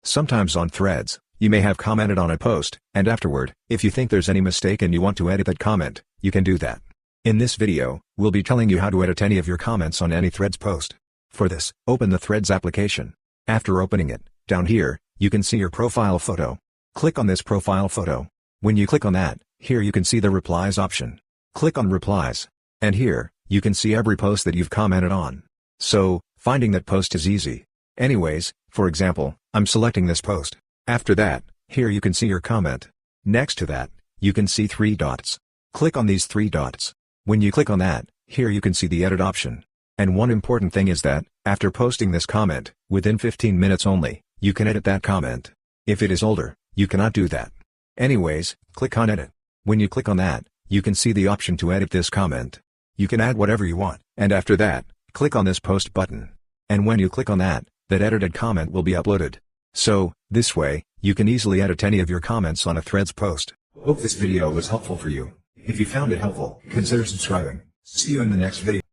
Sometimes on threads, you may have commented on a post, and afterward, if you think there's any mistake and you want to edit that comment, you can do that. In this video, we'll be telling you how to edit any of your comments on any Threads post. For this, open the Threads application. After opening it, down here, you can see your profile photo. Click on this profile photo. When you click on that, here you can see the replies option. Click on replies. And here, you can see every post that you've commented on. So, finding that post is easy. Anyways, for example, I'm selecting this post. After that, here you can see your comment. Next to that, you can see 3 dots. Click on these 3 dots. When you click on that, here you can see the edit option. And one important thing is that, after posting this comment, within 15 minutes only, you can edit that comment. If it is older, you cannot do that. Anyways, click on edit. When you click on that, you can see the option to edit this comment. You can add whatever you want, and after that, click on this post button. And when you click on that, that edited comment will be uploaded. So, this way, you can easily edit any of your comments on a Threads post. Hope this video was helpful for you. If you found it helpful, consider subscribing. See you in the next video.